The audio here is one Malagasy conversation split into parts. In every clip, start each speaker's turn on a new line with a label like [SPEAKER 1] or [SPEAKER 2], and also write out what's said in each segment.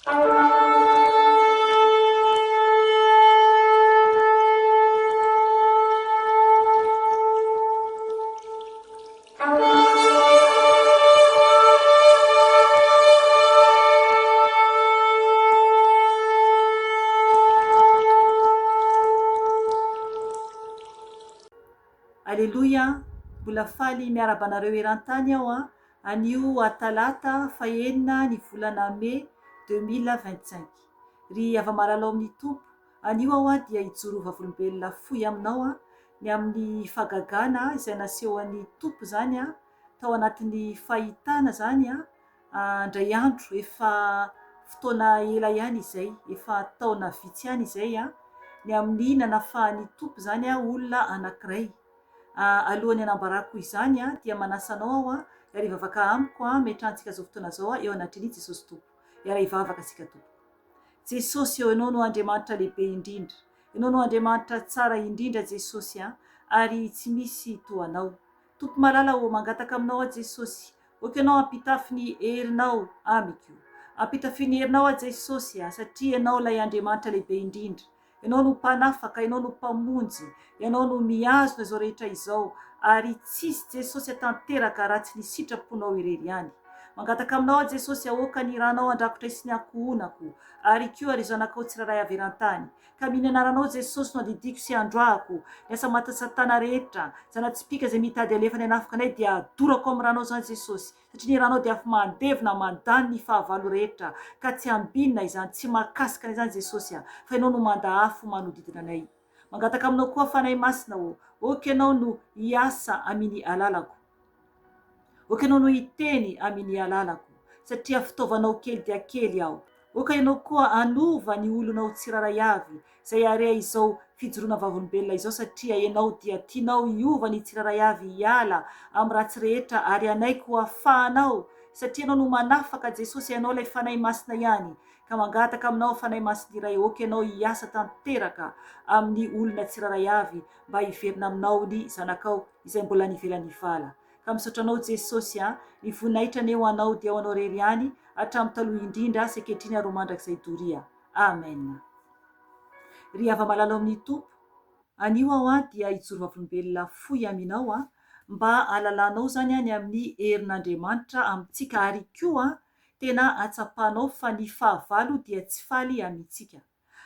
[SPEAKER 1] Aleloia, mbola faly miaraba anareo eran-tany aho anio atalata fahenina ny volana mai 2025. Ry ava-malalao amin'ny tompo, anio aho dia hijoro vavolombelona fohy aminao ny amin'ny fagagana izay nasehoan'ny tompo zany tao anatin'ny fahitana zany indray andro efa fotoana ela ihany izay, efa taona vitsy ihany izay ny amin'ny nanafahan'ny tompo zany olona anankiray. Alohan'ny anambarako izany dia manasa anao aho hiariva avaka amiko metrantsika zao fotoana zao eo anatrin'i Jesosy Tompo. Hiarivavaka asika tompo. Jesosy eo, ianao no Andriamanitra lehibe indrindra, ianao no Andriamanitra tsara indrindra Jesosy ary tsy misy toanao. Tompo malala ho mangataka aminao Jesosy, oka ianao ampitafy ny herinao amiko, ampitafy ny herinao Jesosy satria ianao ilay Andriamanitra lehibe indrindra. Ianao no mpanafaka, ianao no mpamonjy, ianao no mihazona izao rehetra izao ary tsisy Jesosy tanteraka raha tsy ny sitraponao irery ihany. Mangataka aminao Jesosy ahoaka ny ranao andrakotra sy ny ankohonako ary koa ry zanakao tsiraray avy eran-tany. Ka miny anaranao Jesosy no andidiko sy androahako ny asa maty satana rehetra, zana-tsipika izay mitady alefany hanafika anay dia adorako amin'ny ranao zany Jesosy, satria ny ranao dia afa mandevina mandany ny fahavalo rehetra ka tsy ambinina izany, tsy mahakasika anay zany Jesosy fa ianao no mandahafo manodidina anay. Mangataka aminao koa fanahy masina oka ianao no hiasa amin'ny alalako, oka ianao no hiteny amin'ny alalako satria fitaovanao kely dia kely aho. Oka ianao koa anova ny olonao tsiraray avy izay area izao fijoroana vavolombelona izao satria ianao dia tianao hiova ny tsiraray avy hiala amin'ny ratsy rehetra ary anay koa afahanao satria ianao no manafaka Jesosy, ianao ilay fanahy masina ihany. Ka mangataka aminao fanahy masina iray, oka ianao hiasa tanteraka amin'ny olona tsiraray avy mba hiverina aminao ny zanakao izay mbola nivelany vala. Ka misaotra anao Jesosy ny voninahitra ny eo anao dia ho anao rery ihany hatramin'ny taloha indrindra sy ankehitriny ary ho mandrakizay doria. Amen. Ry ava-malalao amin'ny tompo, anio aho dia hijoro vavolombelona fohy aminao mba alalanao zany ny amin'ny herin'Andriamanitra amintsika ary koa tena atsapahanao fa ny fahavalo dia tsy faly amintsika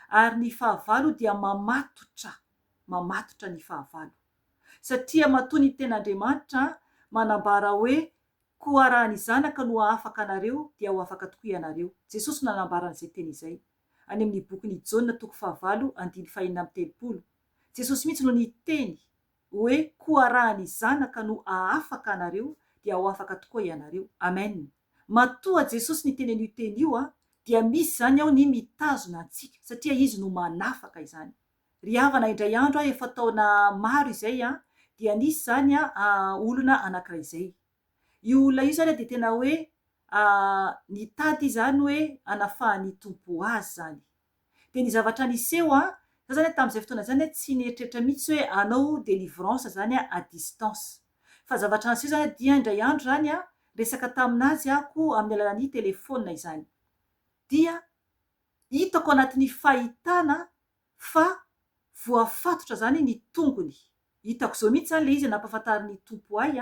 [SPEAKER 1] ary ny fahavalo dia mamatotra ny fahavalo satria matoa ny ten'Andriamanitra manambara hoe koa raha ny zanaka no afaka anareo dia ho afaka tokoa ianareo. Jesosy no nanambaran'izay teny izay any amin'ny bokin'ny Jaona 4:5-7. Jesosy mihitsy no niteny hoe koa raha ny zanaka no afaka anareo dia ho afaka tokoa ianareo. Amen. Matoa Jesosy niteny an'io teny io dia misy zany ao ny mitazona antsika satria izy no manafaka izany. Ry havana indray andro efa taona maro izay dia nisy zany olona anankiray izay. Io olona io zany dia tena hoe nitady zany hoe anafahany tompo azy zany. Dia ny zavatra niseho zany tamin'izay fotoana zany tsy nieritreritra mihitsy hoe anao délivrance zany à distance. Fa zavatra niseho zany dia indray andro zany resaka taminazy ako amin'ny alalan'ny telefona izany. Dia hitako anatin'ny fahitana fa voafatotra zany ny tongony. Hitako zao mihitsy zany le izy nampahafantarin'ny tompo ahy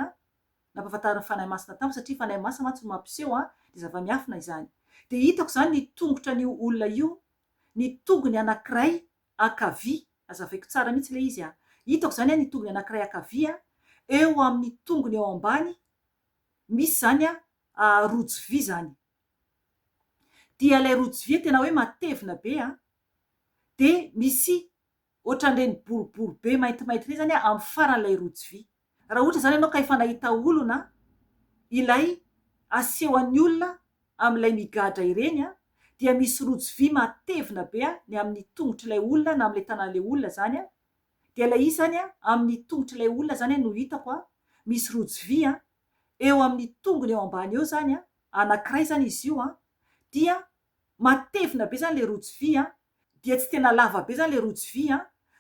[SPEAKER 1] nampahafantarin'ny fanahy masina tamiko satria fanahy masina mantsy no mampiseho dia zava-miafina izany. Dia hitako zany ny tongotra n'io olona io, ny tongony anankiray ankavia, azavaiko tsara mihitsy le izy hitako zany ny tongony anankiray ankavia eo amin'ny tongony eo ambany misy zany rojo vy zany. Dia ilay rojo vy tena hoe matevina be dia misy ohatran'ireny boribory be maintimainty ireny zany amin'ny faran'ilay rojo vy. Raha ohatra zany ianao ka efa nahita olona ilay asehon'ny olona amin'ilay migadra ireny dia misy rojo vy matevina be ny amin'ny tongotr'ilay olona na amin'ilay tanan'ilay olona zany dia ilay izy zany amin'ny tongotr'ilay olona zany no hitako misy rojo vy eo amin'ny tongony eo ambany eo zany anankiray zany izy io dia matevina be zany le rojo vy dia tsy tena lava be zany le rojo vy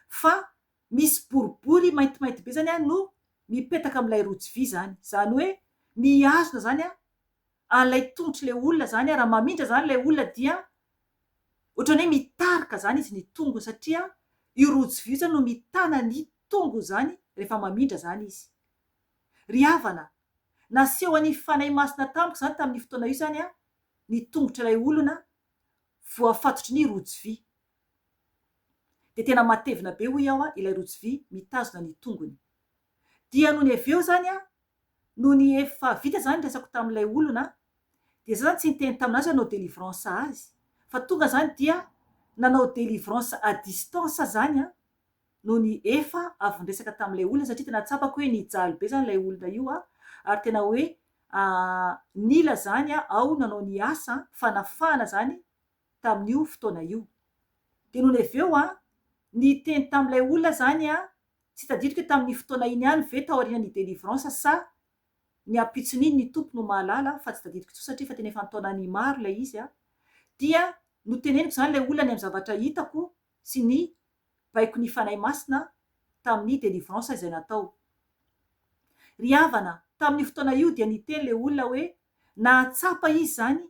[SPEAKER 1] fa misy boribory maintimainty be zany no mipetaka amin'ilay rojo vy zany. Zany hoe mihazona zany an'ilay tongotr'ilay olona zany raha mamindra zany ilay olona dia ohatrany hoe mitarika zany izy ny tongo satria io rojo vy io zany no mitana ny tongo zany rehefa mamindra zany izy. Ry havana, naseho any fanay masina tamiko zany tamin'ny fotoana io zany a ny tongotra ilay olona voafatotry ny rojo vy. De tena matevina be hoy aho a ilay rojo vy mitazona ny tongony. Dia noho ny avy eo zany a noho ny efa vita zany ny resako tamin'ilay olona, de za zany tsy niteny taminazy hanao délivrance azy, fa tonga zany dia nanao délivrance à distance zany a noho ny efa avy niresaka tamin'ilay olona, satria tena tsapako hoe nijaly be zany ilay olona io a, ary tena hoe nila zany a ao nanao ny asa fanafahana zany tamin'io fotoana io. De noho ny avy eo a niteny tamin'ilay olona zany a, tsy tadidiko hoe tamin'ny fotoana iny ihany ve taorian'ny délivrance sa ny ampitson'iny ny tompo no mahalala, fa tsy tadidiko tso satria fa tena efa nitaonany maro ilay izy a. Dia noteneniko zany ilay olona ny amin'ny zavatra hitako sy ny baiko ny fanahy masina tamin'ny délivrance izay natao. Ry havana, tamin'ny fotoana io dia niteny ilay olona hoe nahatsapa izy zany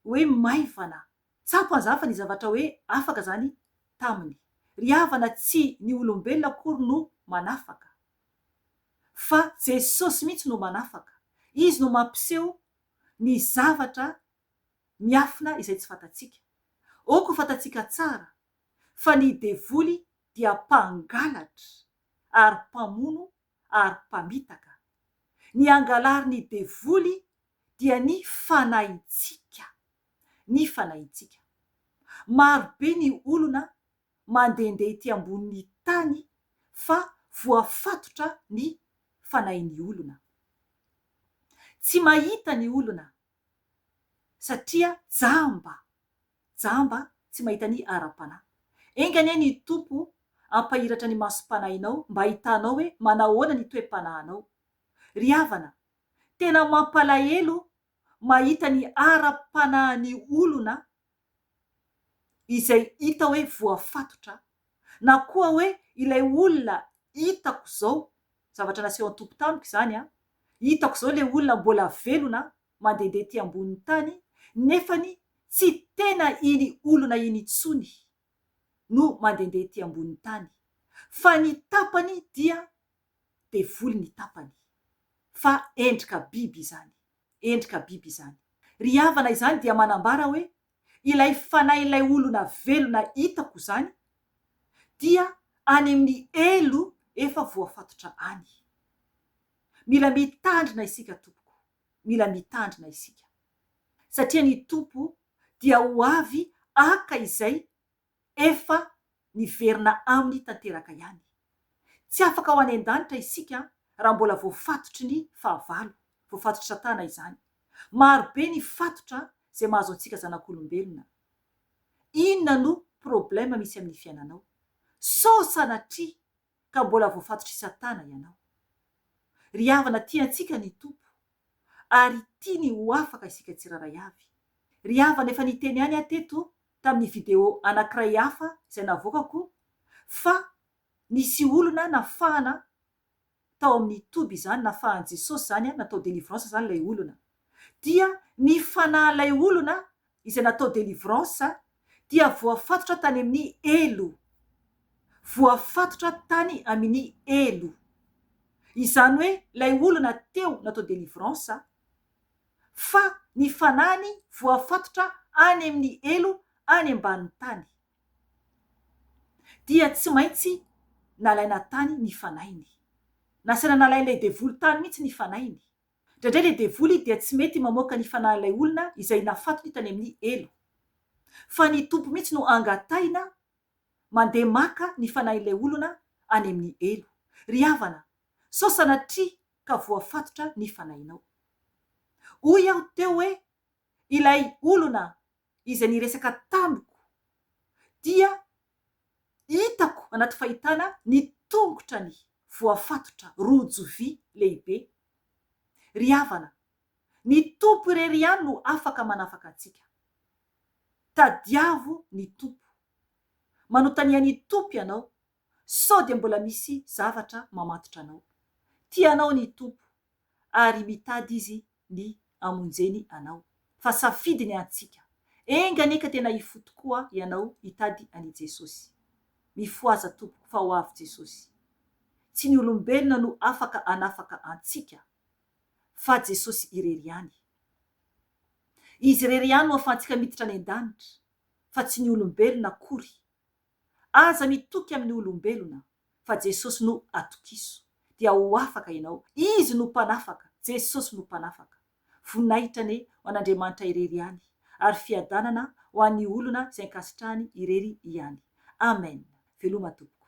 [SPEAKER 1] hoe maivana, tsapa zafa ny zavatra hoe afaka zany taminy. Ry havana, tsy ny olombelona akory no manafaka, fa Jesosy mihitsy no manafaka. Izy no mampiseho ny zavatra miafina izay tsy fantatsika. Oko fantatsika tsara fa ny devoly dia mpangalatra ary mpamono ary mpamitaka. Ny angalary ny devoly dia ny fanahintsika. Ny fanahintsika. Maro be ny olona mandehandeha ety ambonin'ny tany fa voafatotra ny fanahin'ny olona. Tsy mahita ny olona satria jamba tsy mahita ny ara-panahy. Engany ny tompo ampahiratra ny masom-panahinao mba hitanao hoe manao ahoana ny toe-panahinao. Ry havana, tena mampalahelo mahita ny ara-panahin'ny olona izay hita hoe voafatotra, na koa hoe ilay olona hitako zao, zavatra naseho an-tompo tamiko izany a, hitako zao ilay olona mbola velona mandehandeha ety ambonin'ny tany, nefany tsy tena iny olona iny intsony no mandehandeha ety ambonin'ny tany, fa ny tapany dia devoly ny tapany, fa endrika biby izany, endrika biby izany. Ry havana, izany dia manambara hoe ilay fanahin'ilay olona velona hitako zany dia any amin'ny elo efa voafatotra any. Mila mitandrina isika tompoko, mila mitandrina isika, satria ny tompo dia ho avy aka izay efa niverina aminy tanteraka ihany. Tsy afaka ho any an-danitra isika raha mbola voafatotry ny fahavalo, voafatotry Satana izany. Maro be ny fatotra izay mahazo antsika zanak'olombelona. Inona no problema misy amin'ny fiainanao? So sanatria ka mbola voafatotry Satana ianao. Ry havana, tiantsika ny tompo ary tiany ho afaka isika tsiraray avy. Ry havana, efa niteny ihany ateto tamin'ny video anankiray hafa izay navoakako fa nisy olona nafahana tao amin'ny toby izany, nafahan Jesosy zany, natao délivrance zany ilay olona. Dia ny fanahin'ilay olona izay natao délivrance dia voafatotra tany amin'ny elo. Voafatotra tany amin'ny elo. Izany hoe ilay olona teo natao délivrance fa ny fanahiny voafatotra any amin'ny elo, any ambanin'ny tany. Dia tsy maintsy nalaina tany ny fanahiny. Nasaina nalain'ilay devoly tany mihitsy ny fanahiny. Indraindray ilay devoly dia tsy mety mamoaka ny fanahin'ilay olona izay nafatony tany amin'ny elo. Fa ny tompo mihitsy no angatahina mandeha maka ny fanahin'ilay olona any amin'ny elo. Ry havana, sao sanatria ka voafatotra ny fanahinao. Hoy aho teo hoe ilay olona izay niresaka tamiko dia hitako anaty fahitana ny tongotrany voafatotra rojo vy lehibe. Ry havana, ny tompo irery ihany no afaka manafaka antsika. Tadiavo ny tompo. Manontania ny tompo ianao, sao dia mbola misy zavatra mamatotra anao. Tianao ny tompo ary mitady izy ny amonjeny anao. Fa safidiny antsika. enganeka tena ifo tokoa ianao hitady ani Jesosy. Mifoaza tompoko fa ho avy Jesosy. Tsy ny olombelona no afaka anafaka antsika fa Jesosy irery ihany. Izy irery ihany no ahafahantsika miditra any an-danitra fa tsy ny olombelona akory. Aza mitoky amin'ny olombelona fa Jesosy no atokiso dia ho afaka ianao. Izy no mpanafaka, Jesosy no mpanafaka. Voninahitra anie ho an'Andriamanitra irery ihany ary fiadanana ho an'ny olona izay ankasitrahany irery ihany. Amen. Veloma tompoko.